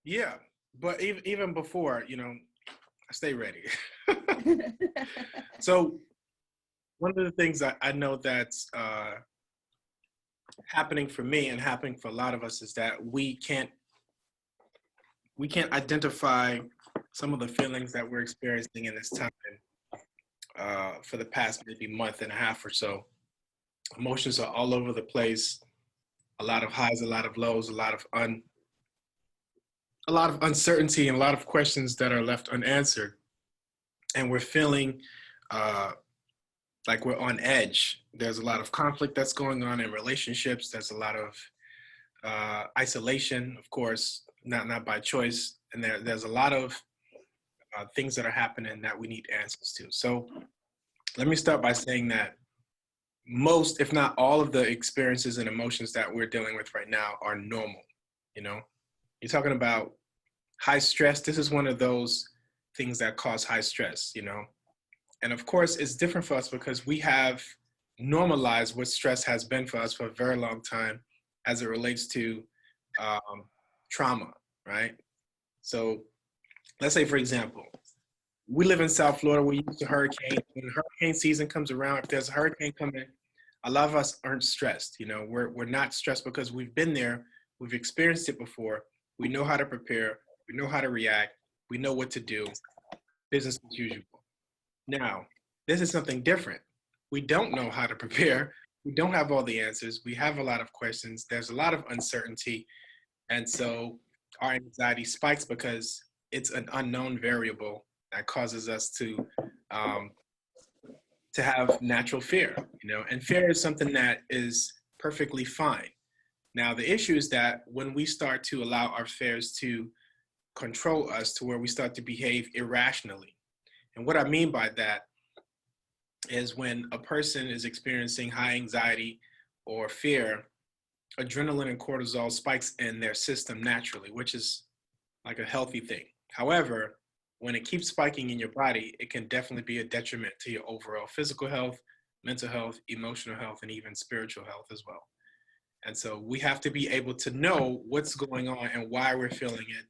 Yeah, but even before, I stay ready. So one of the things I know that's happening for me and happening for a lot of us is that we can't identify some of the feelings that we're experiencing in this time for the past maybe month and a half or so. Emotions are all over the place. A lot of highs, a lot of lows, a lot of uncertainty, and a lot of questions that are left unanswered. And we're feeling uh, like we're on edge. There's a lot of conflict that's going on in relationships. There's a lot of isolation, of course, not by choice. And there's a lot of things that are happening that we need answers to. So let me start by saying that most, if not all, of the experiences and emotions that we're dealing with right now are normal. You know, you're talking about high stress. This is one of those things that cause high stress. And of course, it's different for us because we have normalized what stress has been for us for a very long time as it relates to um, trauma, right? So let's say, for example, we live in South Florida. We're used to hurricanes. When hurricane season comes around, if there's a hurricane coming, a lot of us aren't stressed. We're not stressed because we've been there, we've experienced it before. We know how to prepare. We know how to react. We know what to do. Business as usual. Now, this is something different. We don't know how to prepare. We don't have all the answers. We have a lot of questions. There's a lot of uncertainty. And so our anxiety spikes because it's an unknown variable that causes us um, to have natural fear, and fear is something that is perfectly fine. Now, the issue is that when we start to allow our fears to control us to where we start to behave irrationally. And what I mean by that is when a person is experiencing high anxiety or fear, adrenaline and cortisol spikes in their system naturally, which is like a healthy thing. However, when it keeps spiking in your body, it can definitely be a detriment to your overall physical health, mental health, emotional health, and even spiritual health as well. And so we have to be able to know what's going on and why we're feeling it.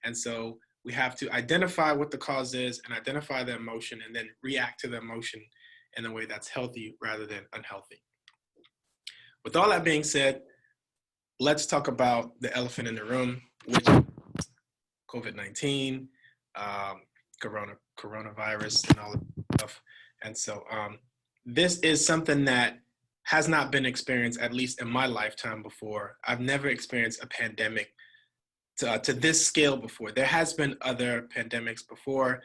And so we have to identify what the cause is and identify the emotion and then react to the emotion in a way that's healthy rather than unhealthy. With all that being said, let's talk about the elephant in the room, which is COVID-19, um, coronavirus, and all that stuff. And so this is something that has not been experienced, at least in my lifetime before. I've never experienced a pandemic to this scale before. There has been other pandemics before,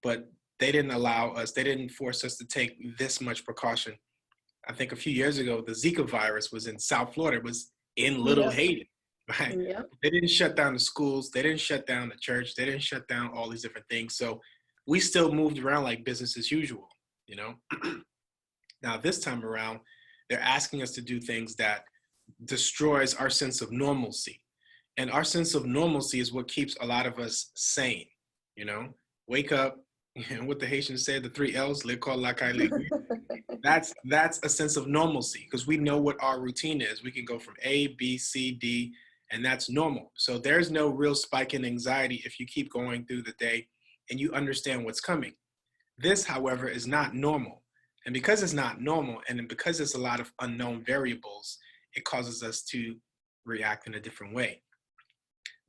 but they didn't force us to take this much precaution. I think a few years ago, the Zika virus was in South Florida. It was in Little Yep. Haiti, right? Yep. They didn't shut down the schools. They didn't shut down the church. They didn't shut down all these different things. So we still moved around like business as usual, you know? Now, this time around, they're asking us to do things that destroys our sense of normalcy. And our sense of normalcy is what keeps a lot of us sane, you know? Wake up, and what the Haitians say, the three L's, le call la caille. That's a sense of normalcy because we know what our routine is. We can go from A, B, C, D, and that's normal. So there's no real spike in anxiety if you keep going through the day and you understand what's coming. This, however, is not normal. And because it's not normal and because there's a lot of unknown variables, it causes us to react in a different way.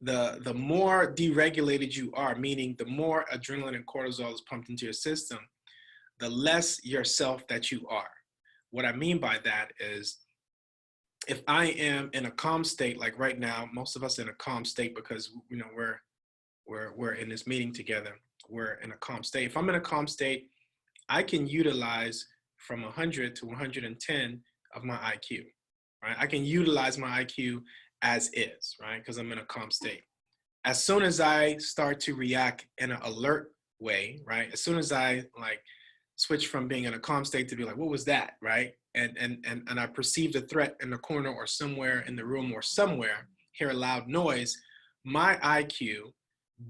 The more deregulated you are, meaning the more adrenaline and cortisol is pumped into your system, the less yourself that you are. What I mean by that is if I am in a calm state, like right now, most of us in a calm state because we're in this meeting together. We're in a calm state. If I'm in a calm state, I can utilize from 100 to 110 of my IQ, right? I can utilize my IQ as is, right? Because I'm in a calm state. As soon as I start to react in an alert way, right? As soon as I like switch from being in a calm state to be like, what was that, right? And I perceived a threat in the corner or somewhere in the room or somewhere, hear a loud noise, my IQ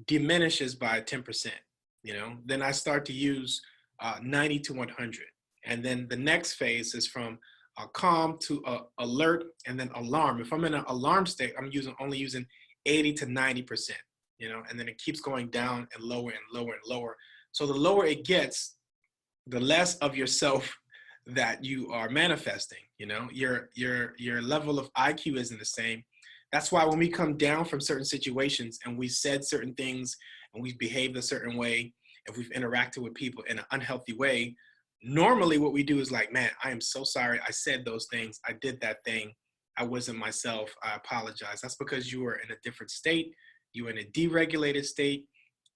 diminishes by 10%, then I start to use 90 to 100. And then the next phase is from calm to alert and then alarm. If I'm in an alarm state, I'm only using 80 to 90%. and then it keeps going down and lower and lower and lower. So the lower it gets, the less of yourself that you are manifesting. Your level of IQ isn't the same. That's why when we come down from certain situations and we said certain things and we've behaved a certain way, if we've interacted with people in an unhealthy way, normally what we do is like, man, I am so sorry. I said those things. I did that thing. I wasn't myself. I apologize. That's because you were in a different state. You were in a deregulated state.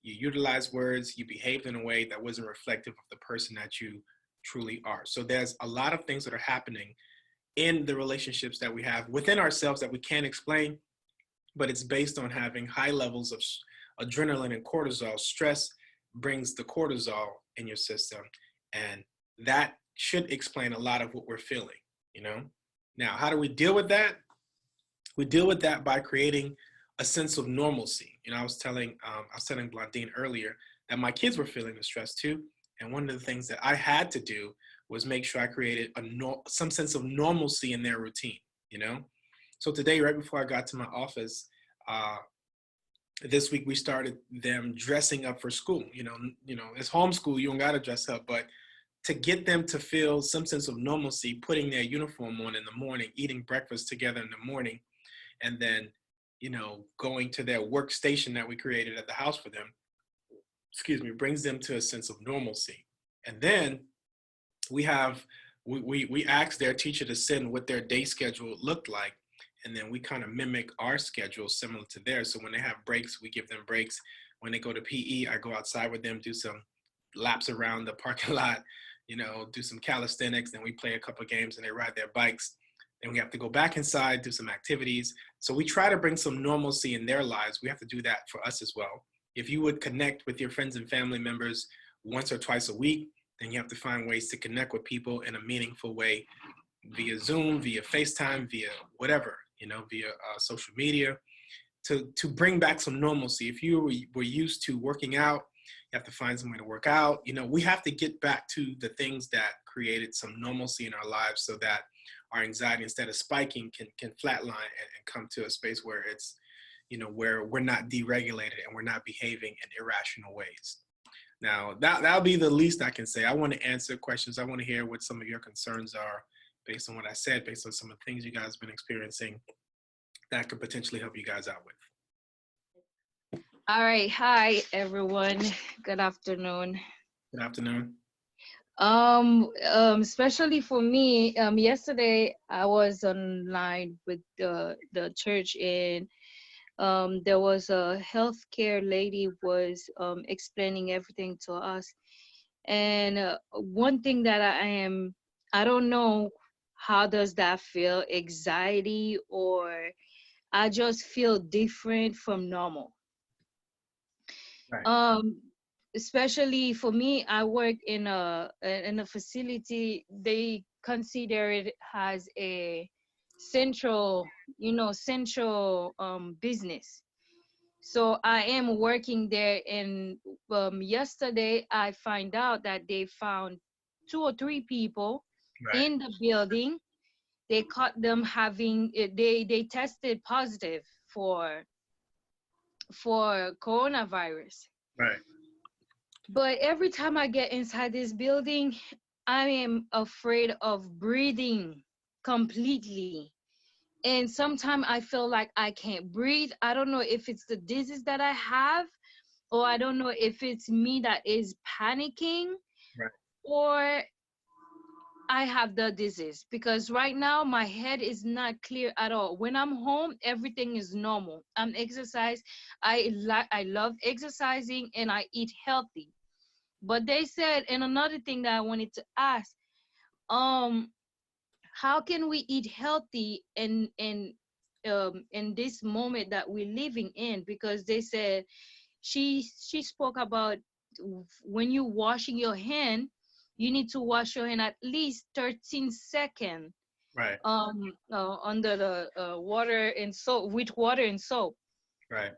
You utilized words. You behaved in a way that wasn't reflective of the person that you truly are. So there's a lot of things that are happening in the relationships that we have within ourselves that we can't explain, but it's based on having high levels of adrenaline and cortisol. Stress brings the cortisol in your system, and that should explain a lot of what we're feeling. Now, how do we deal with that? We deal with that by creating a sense of normalcy. I was telling Blondine earlier that my kids were feeling the stress too, and one of the things that I had to do was make sure I created some sense of normalcy in their routine. So today, right before I got to my office, this week we started them dressing up for school. It's homeschool, you don't gotta dress up, but to get them to feel some sense of normalcy, putting their uniform on in the morning, eating breakfast together in the morning, and then, going to their workstation that we created at the house for them, brings them to a sense of normalcy. And then we asked their teacher to send what their day schedule looked like. And then we kind of mimic our schedule similar to theirs. So when they have breaks, we give them breaks. When they go to PE, I go outside with them, do some laps around the parking lot, do some calisthenics. Then we play a couple of games and they ride their bikes. Then we have to go back inside, do some activities. So we try to bring some normalcy in their lives. We have to do that for us as well. If you would connect with your friends and family members once or twice a week, then you have to find ways to connect with people in a meaningful way via Zoom, via FaceTime, via whatever, via social media, to bring back some normalcy. If you were used to working out, you have to find some way to work out. We have to get back to the things that created some normalcy in our lives so that our anxiety, instead of spiking, can flatline and come to a space where it's, where we're not deregulated and we're not behaving in irrational ways. Now, that'll be the least I can say. I want to answer questions. I want to hear what some of your concerns are based on what I said, based on some of the things you guys have been experiencing that could potentially help you guys out with. All right. Hi, everyone. Good afternoon. Good afternoon. Especially for me, yesterday I was online with the church, and there was a healthcare lady was explaining everything to us. And one thing that I don't know, how does that feel? Anxiety, or I just feel different from normal. Right. Um, Especially for me, I work in a facility. They consider it as a central, central business. So I am working there, and yesterday I find out that they found 2 or 3 people Right. in the building. They caught them having they tested positive for coronavirus. Right. But every time I get inside this building, I am afraid of breathing completely. And sometimes I feel like I can't breathe. I don't know if it's the disease that I have, or I don't know if it's me that is panicking, Right. or I have the disease, because right now my head is not clear at all. When I'm home, everything is normal. I'm exercise. I love exercising and I eat healthy. But they said, and another thing that I wanted to ask, um, how can we eat healthy in this moment that we're living in? Because they said she spoke about when you washing your hand, you need to wash your hand at least 13 seconds Right. under the water and soap, with water and soap. Right.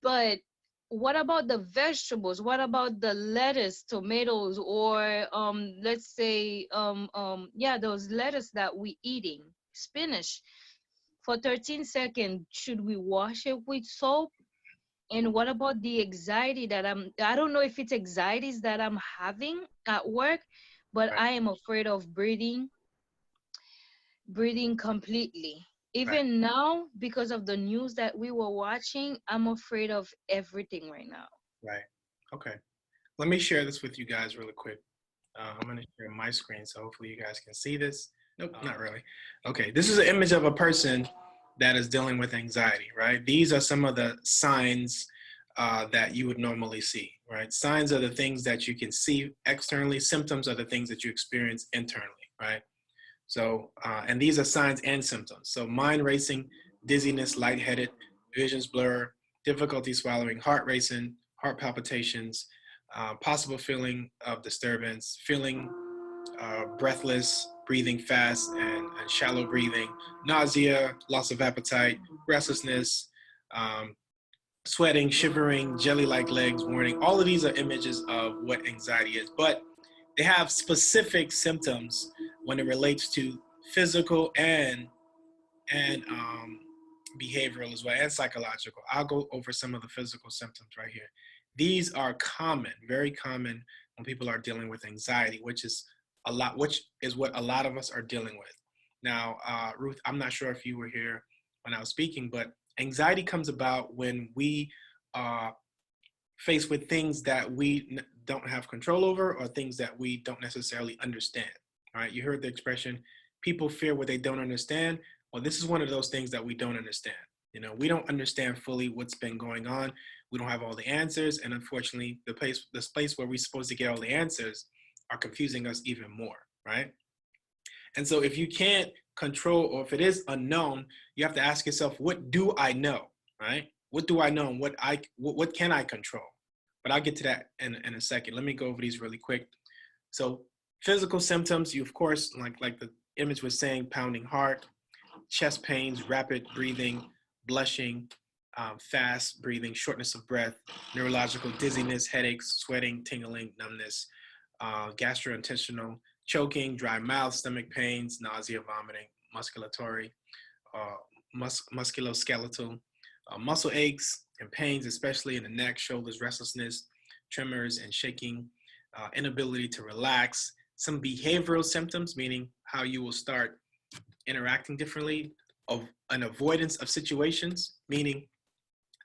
But what about the vegetables? What about the lettuce, tomatoes, or let's say yeah, those lettuce that we eating, spinach? For 13 seconds, should we wash it with soap? And what about the anxiety that I don't know if it's anxieties that I'm having at work, but Right. I am afraid of breathing completely. Right. Even now, because of the news that we were watching, I'm afraid of everything right now. Right. Okay. Let me share this with you guys really quick. I'm going to share my screen, so hopefully you guys can see this. Nope, not really. Okay, this is an image of a person that is dealing with anxiety, right? These are some of the signs that you would normally see, right? Signs are the things that you can see externally. Symptoms are the things that you experience internally, right? So, and these are signs and symptoms. So mind racing, dizziness, lightheaded, visions blur, difficulty swallowing, heart racing, heart palpitations, possible feeling of disturbance, feeling breathless, breathing fast and shallow breathing, nausea, loss of appetite, restlessness, um, sweating, shivering, jelly-like legs, warning. All of these are images of what anxiety is, but they have specific symptoms when it relates to physical and behavioral as well, and psychological. I'll go over some of the physical symptoms right here. These are common, very common when people are dealing with anxiety, which is what a lot of us are dealing with. Now, Ruth, I'm not sure if you were here when I was speaking, but anxiety comes about when we are faced with things that we don't have control over or things that we don't necessarily understand. All right, you heard the expression, people fear what they don't understand. Well, this is one of those things that we don't understand. You know, we don't understand fully what's been going on. We don't have all the answers, and unfortunately, this place where we're supposed to get all the answers are confusing us even more, right? And so, if you can't control, or if it is unknown, you have to ask yourself, what do I know, right? What do I know, and what can I control? But I'll get to that in a second. Let me go over these really quick. So, physical symptoms, you of course, like the image was saying, pounding heart, chest pains, rapid breathing, blushing, fast breathing, shortness of breath, neurological dizziness, headaches, sweating, tingling, numbness, gastrointestinal, choking, dry mouth, stomach pains, nausea, vomiting, musculatory, musculoskeletal, muscle aches and pains, especially in the neck, shoulders, restlessness, tremors and shaking, inability to relax, some behavioral symptoms, meaning how you will start interacting differently, of an avoidance of situations, meaning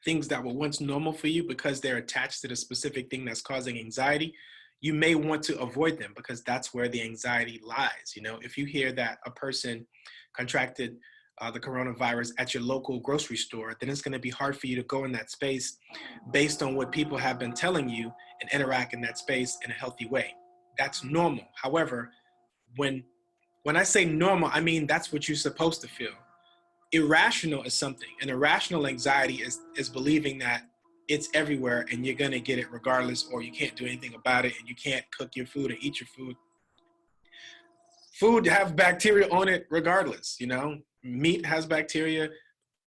things that were once normal for you because they're attached to the specific thing that's causing anxiety, you may want to avoid them because that's where the anxiety lies. You know, if you hear that a person contracted the coronavirus at your local grocery store, then it's going to be hard for you to go in that space based on what people have been telling you and interact in that space in a healthy way. That's normal. However, when I say normal, I mean that's what you're supposed to feel. Irrational is something. And irrational anxiety is believing that it's everywhere and you're gonna get it regardless, or you can't do anything about it and you can't cook your food or eat your food. Food have bacteria on it regardless, you know. Meat has bacteria,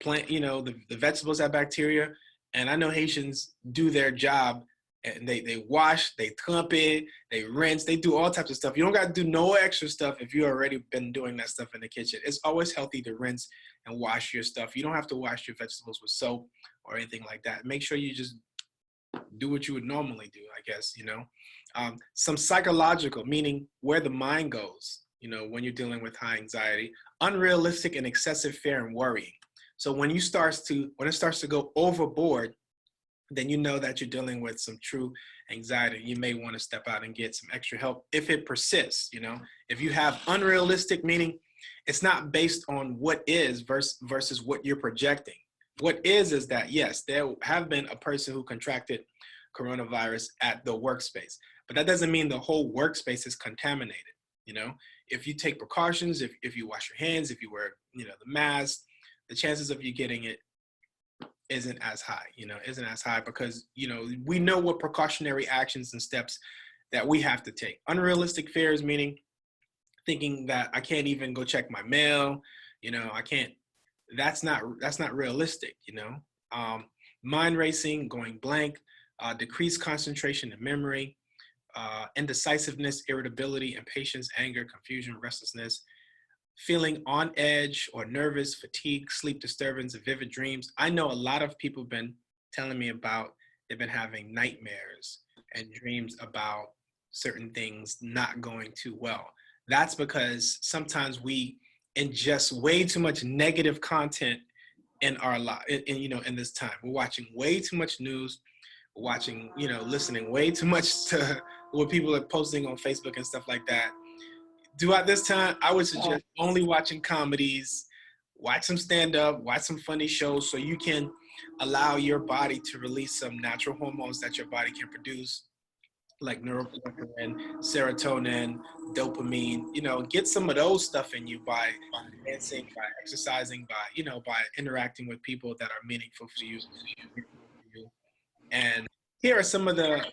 plant, you know, the vegetables have bacteria. And I know Haitians do their job and they wash, they trempe, they rinse, they do all types of stuff. You don't got to do no extra stuff if you already been doing that stuff in the kitchen. It's always healthy to rinse and wash your stuff. You don't have to wash your vegetables with soap or anything like that. Make sure you just do what you would normally do, I guess, you know. Some psychological, meaning where the mind goes, you know, when you're dealing with high anxiety, unrealistic and excessive fear and worrying. So when it starts to go overboard, then you know that you're dealing with some true anxiety. You may want to step out and get some extra help if it persists, you know. If you have unrealistic, meaning it's not based on what is versus what you're projecting. What is that, yes, there have been a person who contracted coronavirus at the workspace, but that doesn't mean the whole workspace is contaminated, you know. If you take precautions, if you wash your hands, if you wear, you know, the mask, the chances of you getting it isn't as high, you know, isn't as high because, you know, we know what precautionary actions and steps that we have to take. Unrealistic fears, meaning thinking that I can't even go check my mail, you know, I can't, that's not realistic, you know. Mind racing, going blank, decreased concentration and memory, indecisiveness, irritability, impatience, anger, confusion, restlessness, feeling on edge or nervous, fatigue, sleep disturbance, vivid dreams. I know a lot of people have been telling me about they've been having nightmares and dreams about certain things not going too well. That's because sometimes we ingest way too much negative content in our life, in this time. We're watching way too much news, watching, listening way too much to what people are posting on Facebook and stuff like that. Throughout this time, I would suggest only watching comedies, watch some stand up, watch some funny shows so you can allow your body to release some natural hormones that your body can produce, like neuroleptin, serotonin, dopamine. Get some of those stuff in you by dancing, by exercising, by interacting with people that are meaningful for you. And here are some of the,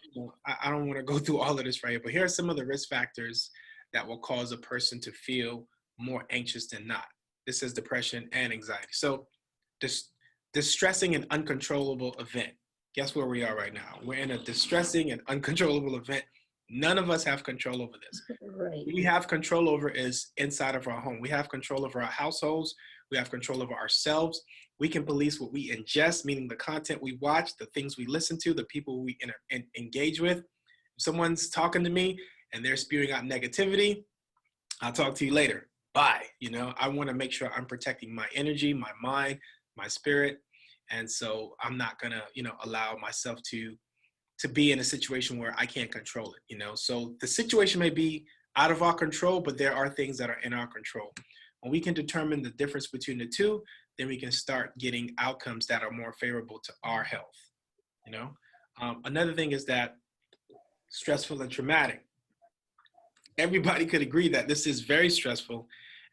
I don't want to go through all of this right here, but here are some of the risk factors that will cause a person to feel more anxious than not. This is depression and anxiety. So distressing and uncontrollable event. Guess where we are right now? We're in a distressing and uncontrollable event. None of us have control over this. Right. We have control over is inside of our home. We have control over our households. We have control over ourselves. We can police what we ingest, meaning the content we watch, the things we listen to, the people we engage with. If someone's talking to me and they're spewing out negativity, I'll talk to you later. Bye. I want to make sure I'm protecting my energy, my mind, my spirit. And so I'm not going to, allow myself to be in a situation where I can't control it, So the situation may be out of our control, but there are things that are in our control. When we can determine the difference between the two, then we can start getting outcomes that are more favorable to our health, Another thing is that stressful and traumatic. Everybody could agree that this is very stressful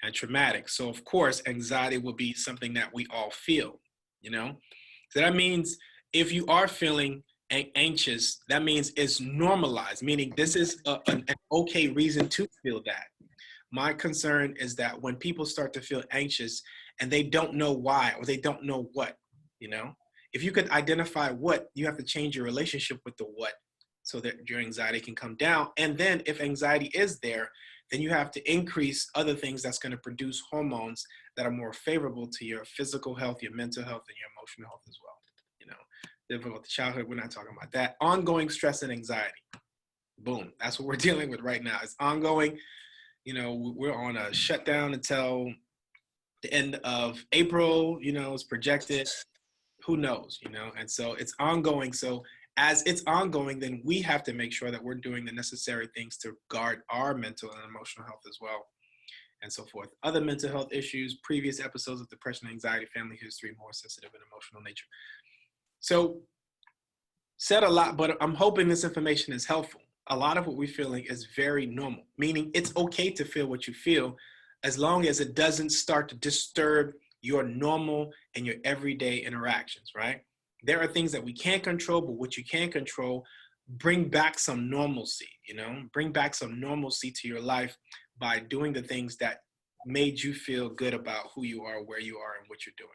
and traumatic. So of course, anxiety will be something that we all feel, So that means if you are feeling anxious, that means it's normalized, meaning this is an okay reason to feel that. My concern is that when people start to feel anxious and they don't know why or they don't know what, if you could identify what, you have to change your relationship with the what so that your anxiety can come down. And then if anxiety is there, then you have to increase other things that's going to produce hormones that are more favorable to your physical health, your mental health, and your emotional health as well. Difficult childhood, we're not talking about that. Ongoing stress and anxiety. Boom. That's what we're dealing with right now. It's ongoing. We're on a shutdown until the end of April, it's projected. Who knows, and so it's ongoing. So as it's ongoing, then we have to make sure that we're doing the necessary things to guard our mental and emotional health as well, and so forth. Other mental health issues, previous episodes of depression, anxiety, family history, more sensitive and emotional nature. So said a lot, but I'm hoping this information is helpful. A lot of what we're feeling is very normal, meaning it's okay to feel what you feel as long as it doesn't start to disturb your normal and your everyday interactions, right? There are things that we can't control, but what you can control, bring back some normalcy, bring back some normalcy to your life by doing the things that made you feel good about who you are, where you are, and what you're doing.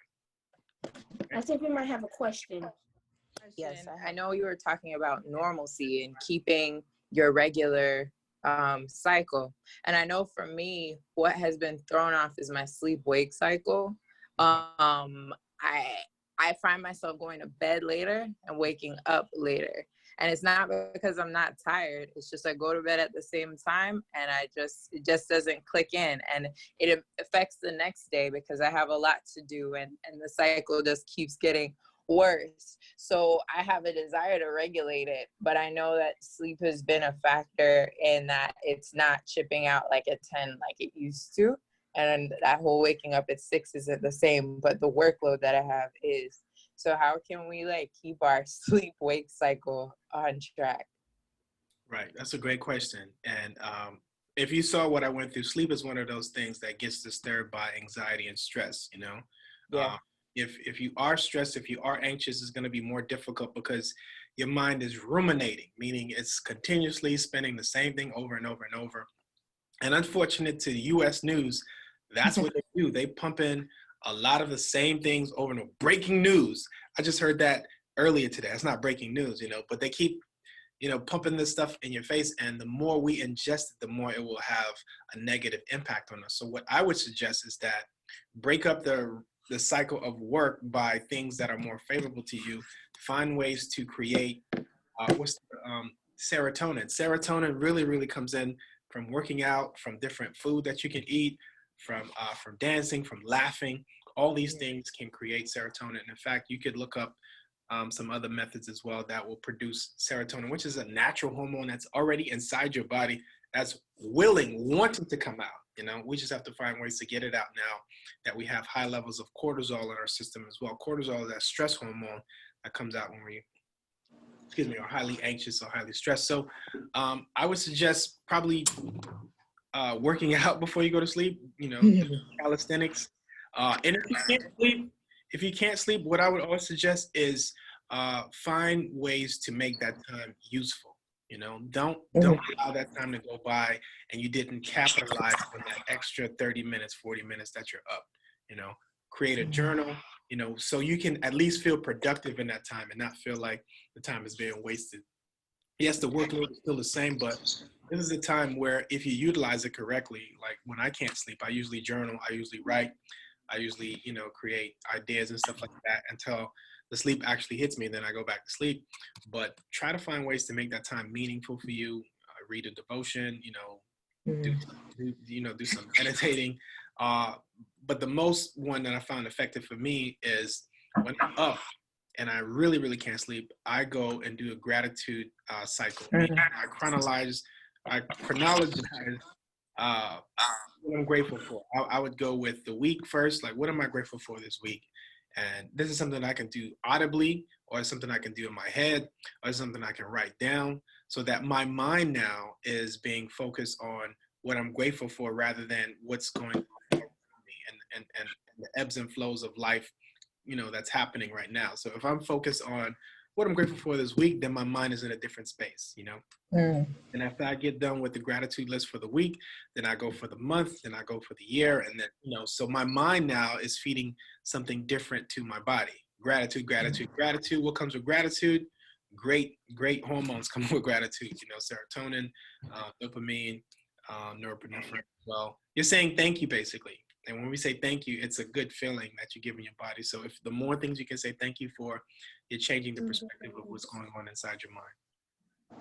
I think we might have a question. Yes, I know you were talking about normalcy and keeping your regular cycle. And I know for me, what has been thrown off is my sleep-wake cycle. I find myself going to bed later and waking up later. And it's not because I'm not tired. It's just I go to bed at the same time and it just doesn't click in. And it affects the next day because I have a lot to do and the cycle just keeps getting worse. So I have a desire to regulate it, but I know that sleep has been a factor in that it's not chipping out like at 10 like it used to. And that whole waking up at 6 isn't the same, but the workload that I have is. So how can we keep our sleep-wake cycle on track? Right. That's a great question. And if you saw what I went through, sleep is one of those things that gets disturbed by anxiety and stress, Yeah. If you are stressed, if you are anxious, it's going to be more difficult because your mind is ruminating, meaning it's continuously spinning the same thing over and over and over. And unfortunate to U.S. news, that's what they do. They pump in a lot of the same things over and over. Breaking news. I just heard that earlier today. It's not breaking news, but they keep, pumping this stuff in your face. And the more we ingest it, the more it will have a negative impact on us. So what I would suggest is that break up the the cycle of work by things that are more favorable to you. Find ways to create serotonin. Serotonin really comes in from working out, from different food that you can eat, from dancing, from laughing. All these things can create serotonin. In fact, you could look up some other methods as well that will produce serotonin, which is a natural hormone that's already inside your body, that's wanting to come out. You know, we just have to find ways to get it out now that we have high levels of cortisol in our system as well. Cortisol is that stress hormone that comes out when we, are highly anxious or highly stressed. So I would suggest probably working out before you go to sleep, calisthenics. And if you can't sleep, what I would always suggest is find ways to make that time useful. Don't allow that time to go by and you didn't capitalize on that extra 30 minutes, 40 minutes that you're up. Create a journal, so you can at least feel productive in that time and not feel like the time is being wasted. Yes, the workload is still the same, but this is a time where if you utilize it correctly, like when I can't sleep, I usually journal, I usually write, I usually, create ideas and stuff like that until the sleep actually hits me, then I go back to sleep. But try to find ways to make that time meaningful for you. Read a devotion, do some meditating. But the most one that I found effective for me is when I'm up and I really can't sleep, I go and do a gratitude cycle. I chronologize what I'm grateful for. I would go with the week first, like what am I grateful for this week? And this is something I can do audibly, or something I can do in my head, or something I can write down, so that my mind now is being focused on what I'm grateful for rather than what's going on around me and the ebbs and flows of life, that's happening right now. So if I'm focused on what I'm grateful for this week, then my mind is in a different space, And after I get done with the gratitude list for the week, then I go for the month, then I go for the year. And then, so my mind now is feeding something different to my body. Gratitude. What comes with gratitude? Great hormones come with gratitude, serotonin, dopamine, norepinephrine as well. You're saying thank you, basically. And when we say thank you, it's a good feeling that you're giving your body. So if the more things you can say thank you for, you're changing the perspective of what's going on inside your mind.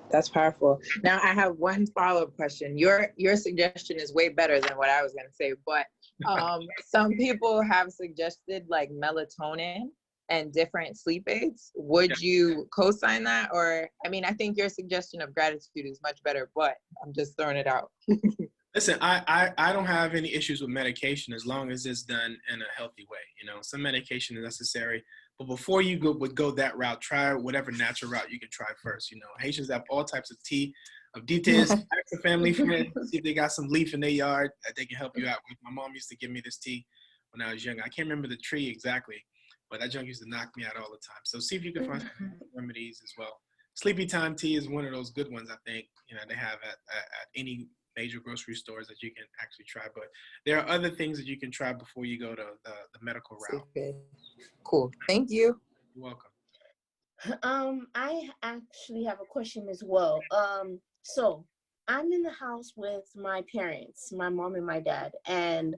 That's powerful. Now I have one follow-up question. Your suggestion is way better than what I was going to say, but some people have suggested like melatonin and different sleep aids. Would you co-sign that? Or, I think your suggestion of gratitude is much better, but I'm just throwing it out. Listen, I don't have any issues with medication as long as it's done in a healthy way. Some medication is necessary, but before you would go that route, try whatever natural route you can try first. Haitians have all types of tea, of details. Ask a family friend, see if they got some leaf in their yard that they can help you out with. My mom used to give me this tea when I was young. I can't remember the tree exactly, but that junk used to knock me out all the time. So see if you can find some remedies as well. Sleepy time tea is one of those good ones, I think, they have at any major grocery stores that you can actually try. But there are other things that you can try before you go to the medical route. Okay. Cool. Thank you. You're welcome. I actually have a question as well. So I'm in the house with my parents, my mom and my dad, and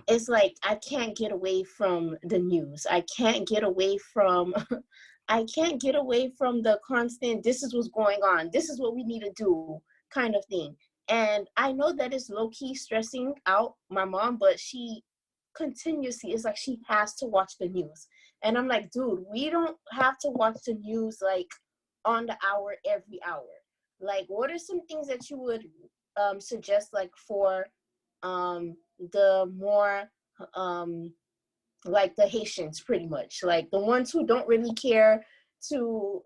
it's like I can't get away from the news. I can't get away from the constant, this is what's going on, this is what we need to do kind of thing. And I know that it's low-key stressing out my mom, but she continuously, it's like she has to watch the news. And I'm like, dude, we don't have to watch the news like on the hour, every hour. Like, what are some things that you would suggest, like for the more like the Haitians, pretty much, like the ones who don't really care to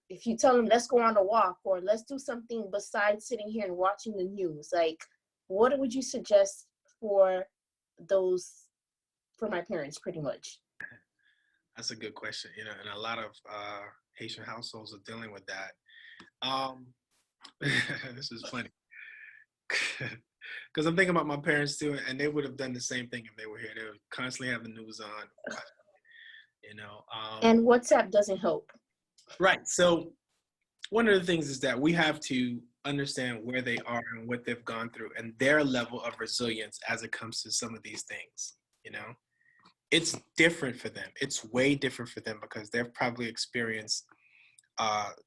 if you tell them let's go on a walk or let's do something besides sitting here and watching the news, like what would you suggest for my parents, pretty much? That's a good question, and a lot of Haitian households are dealing with that. This is funny because I'm thinking about my parents too, and they would have done the same thing if they were here. They would constantly have the news on, and WhatsApp doesn't help. Right. So one of the things is that we have to understand where they are and what they've gone through and their level of resilience as it comes to some of these things. it's different for them. It's way different for them because they've probably experienced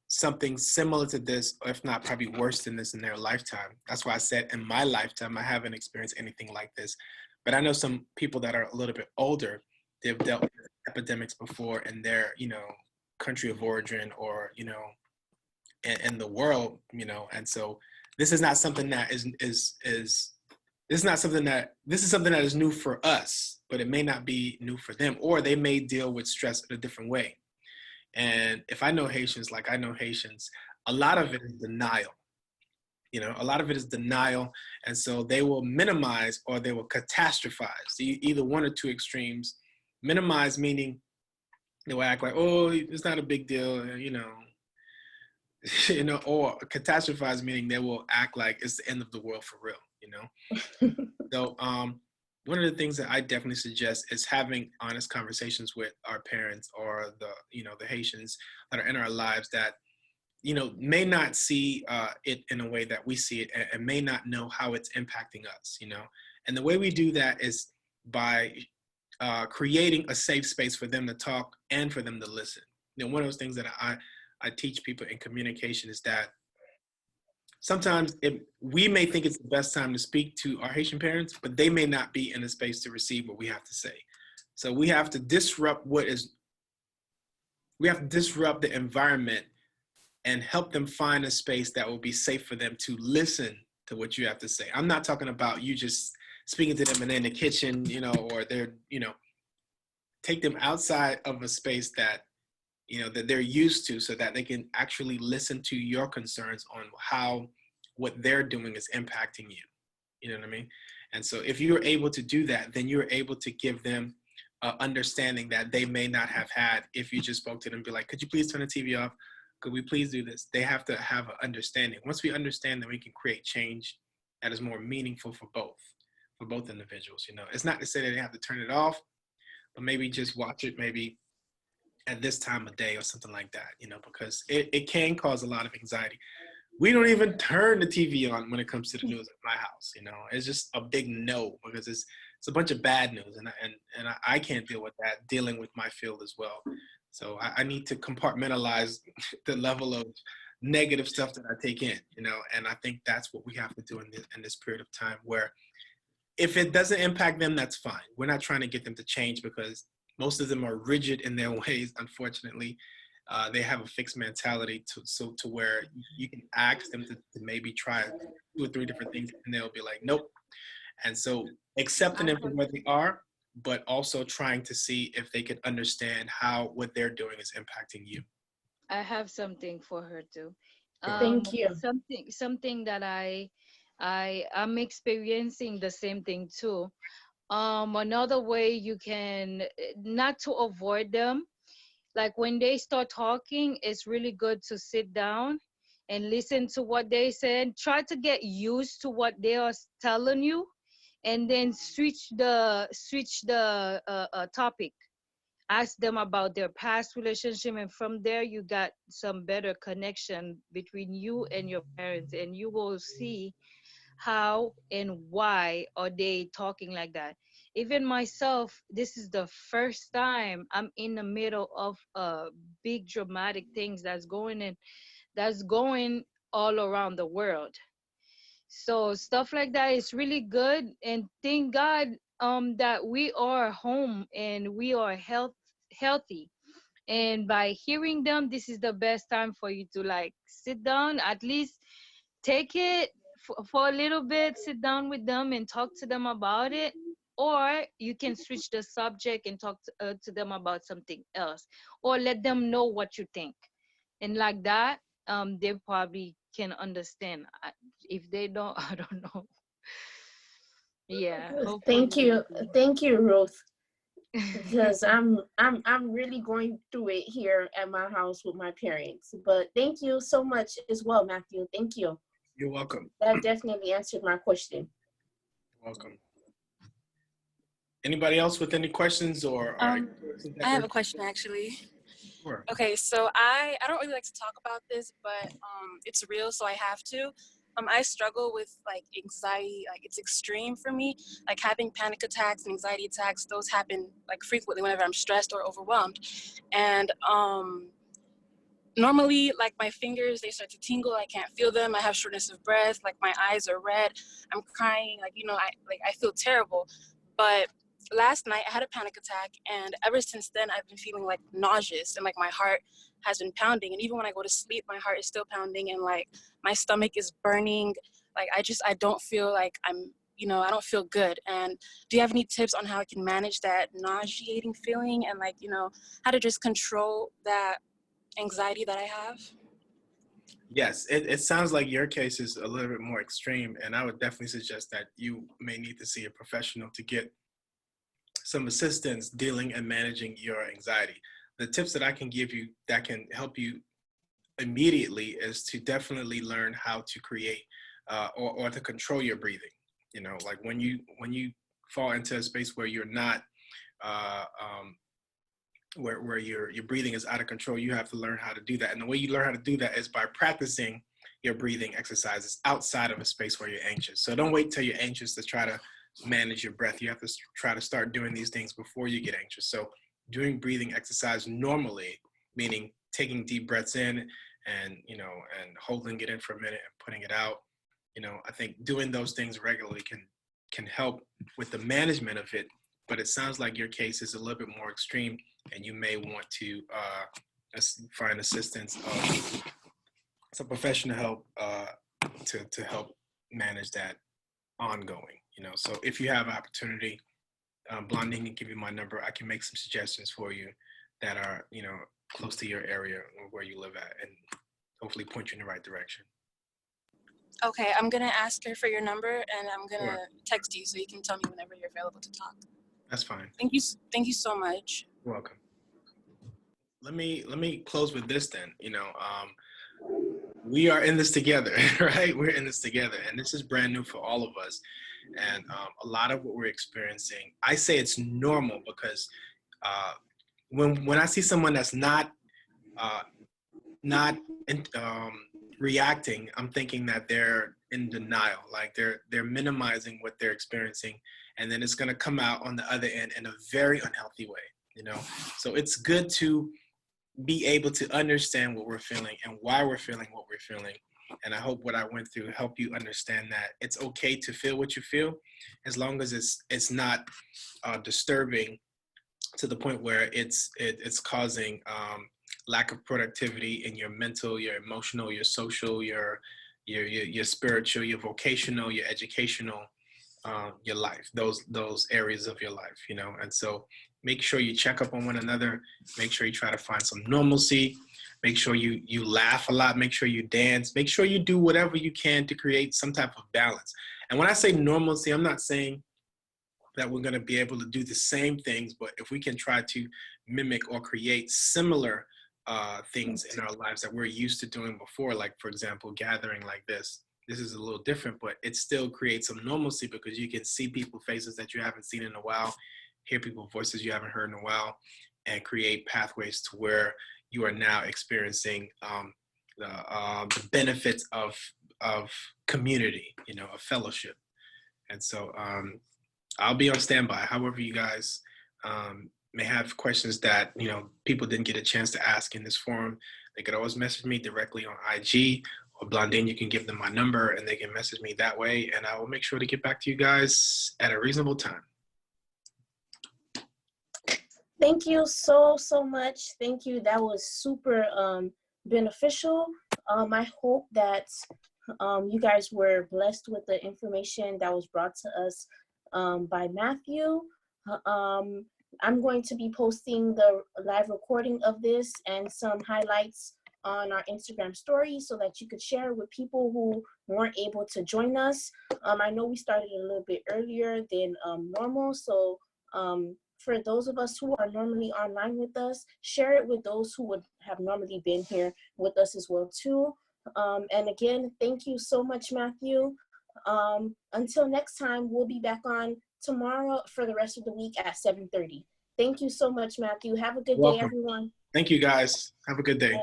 something similar to this, or if not probably worse than this in their lifetime. That's why I said in my lifetime, I haven't experienced anything like this. But I know some people that are a little bit older, they've dealt with epidemics before in their, country of origin or, in the world, and so this is not something that is this is not something that this is something that is new for us, but it may not be new for them, or they may deal with stress in a different way. And if I know Haitians, like I know Haitians, a lot of it is denial. A lot of it is denial. And so they will minimize or they will catastrophize, either one or two extremes. Minimize meaning they will act like, oh, it's not a big deal, or catastrophize meaning they will act like it's the end of the world for real. So one of the things that I definitely suggest is having honest conversations with our parents or the Haitians that are in our lives that, may not see it in a way that we see it and may not know how it's impacting us, And the way we do that is by creating a safe space for them to talk and for them to listen. One of those things that I teach people in communication is that sometimes we may think it's the best time to speak to our Haitian parents, but they may not be in a space to receive what we have to say. So we have to disrupt the environment and help them find a space that will be safe for them to listen to what you have to say. I'm not talking about you just speaking to them and in the kitchen, or they're, take them outside of a space that, that they're used to so that they can actually listen to your concerns on how what they're doing is impacting you. You know what I mean? And so if you're able to do that, then you're able to give them understanding that they may not have had if you just spoke to them and be like, could you please turn the TV off? Could we please do this? They have to have an understanding. Once we understand that, we can create change that is more meaningful for both individuals. It's not to say that they have to turn it off, but maybe just watch it maybe at this time of day or something like that, because it can cause a lot of anxiety. We don't even turn the TV on when it comes to the news at my house. It's just a big no because it's a bunch of bad news, and I can't deal with that, dealing with my field as well. So I need to compartmentalize the level of negative stuff that I take in, and I think that's what we have to do in this period of time where if it doesn't impact them, that's fine. We're not trying to get them to change because most of them are rigid in their ways, unfortunately. They have a fixed mentality to where you can ask them to maybe try 2 or 3 different things and they'll be like, nope. And so accepting them for where they are, but also trying to see if they can understand how what they're doing is impacting you. I have something for her too. Thank you. Something that I'm experiencing the same thing too. Another way you can, not to avoid them, like when they start talking, it's really good to sit down and listen to what they said. Try to get used to what they are telling you, and then switch the topic. Ask them about their past relationship, and from there you got some better connection between you and your parents, and you will see how and why are they talking like that. Even myself, this is the first time I'm in the middle of big dramatic things that's going all around the world. So stuff like that is really good, and thank God that we are home and we are healthy. And by hearing them, this is the best time for you to like sit down, at least take it for a little bit, sit down with them and talk to them about it. Or you can switch the subject and talk to them about something else, or let them know what you think. And like that, they probably can understand. If they don't, I don't know. Yeah, Thank hopefully. you. Thank you, Ruth. Because I'm really going through it here at my house with my parents. But thank you so much as well, Matthew. Thank you. You're welcome. That definitely answered my question. You're welcome. Anybody else with any questions or? I have a question actually. Sure. Okay, so I don't really like to talk about this, but it's real, so I have to. I struggle with like anxiety, like it's extreme for me. Like having panic attacks and anxiety attacks, those happen like frequently whenever I'm stressed or overwhelmed. And normally like my fingers, they start to tingle. I can't feel them. I have shortness of breath. Like my eyes are red. I'm crying. Like, you know, I feel terrible. But last night I had a panic attack, and ever since then I've been feeling like nauseous, and like my heart has been pounding. And even when I go to sleep, my heart is still pounding, and like my stomach is burning. Like I don't feel like I'm, you know, I don't feel good. And do you have any tips on how I can manage that nauseating feeling, and like, you know, how to just control that anxiety that I have? Yes, it sounds like your case is a little bit more extreme, and I would definitely suggest that you may need to see a professional to get some assistance dealing and managing your anxiety. The tips that I can give you that can help you immediately is to definitely learn how to create or to control your breathing. You know, like when you fall into a space where you're not uh, where your breathing is out of control, you have to learn how to do that. And the way you learn how to do that is by practicing your breathing exercises outside of a space where you're anxious. So don't wait till you're anxious to try to manage your breath. You have to try to start doing these things before you get anxious. So doing breathing exercise normally, meaning taking deep breaths in and, you know, and holding it in for a minute and putting it out. You know, I think doing those things regularly can help with the management of it. But it sounds like your case is a little bit more extreme, and you may want to find assistance of some professional help to help manage that ongoing. You know, so if you have an opportunity, Blondine can give you my number. I can make some suggestions for you that are, you know, close to your area or where you live at, and hopefully point you in the right direction. Okay, I'm gonna ask her for your number, and I'm gonna Sure. text you so you can tell me whenever you're available to talk. That's fine. Thank you so much. You're welcome. Let me close with this then. You know, we are in this together, right? We're in this together, and this is brand new for all of us. And a lot of what we're experiencing, I say it's normal because when I see someone that's not reacting, I'm thinking that they're in denial, like they're minimizing what they're experiencing, and then it's going to come out on the other end in a very unhealthy way. You know, so it's good to be able to understand what we're feeling and why we're feeling what we're feeling. And I hope what I went through helped you understand that it's okay to feel what you feel, as long as it's not disturbing to the point where it's causing lack of productivity in your mental, your emotional, your social, your spiritual, your vocational, your educational, your life, those areas of your life, you know. And so make sure you check up on one another. Make sure you try to find some normalcy. Make sure you laugh a lot. Make sure you dance. Make sure you do whatever you can to create some type of balance. And when I say normalcy, I'm not saying that we're going to be able to do the same things, but if we can try to mimic or create similar things in our lives that we're used to doing before, like, for example, gathering like this. This is a little different, but it still creates some normalcy because you can see people's faces that you haven't seen in a while, hear people's voices you haven't heard in a while, and create pathways to where you are now experiencing the benefits of community, you know, of fellowship. And so I'll be on standby. However, you guys may have questions that, you know, people didn't get a chance to ask in this forum, they could always message me directly on IG, or Blondine, you can give them my number and they can message me that way, and I will make sure to get back to you guys at a reasonable time. Thank you so much. Thank you. That was super beneficial. I hope that you guys were blessed with the information that was brought to us by Matthew. I'm going to be posting the live recording of this and some highlights on our Instagram story so that you could share with people who weren't able to join us. I know we started a little bit earlier than normal, so for those of us who are normally online with us, share it with those who would have normally been here with us as well too. And again, thank you so much, Matthew. Until next time, we'll be back on tomorrow for the rest of the week at 7:30. Thank you so much, Matthew. Have a good day, everyone. Thank you, guys. Have a good day.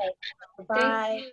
Bye.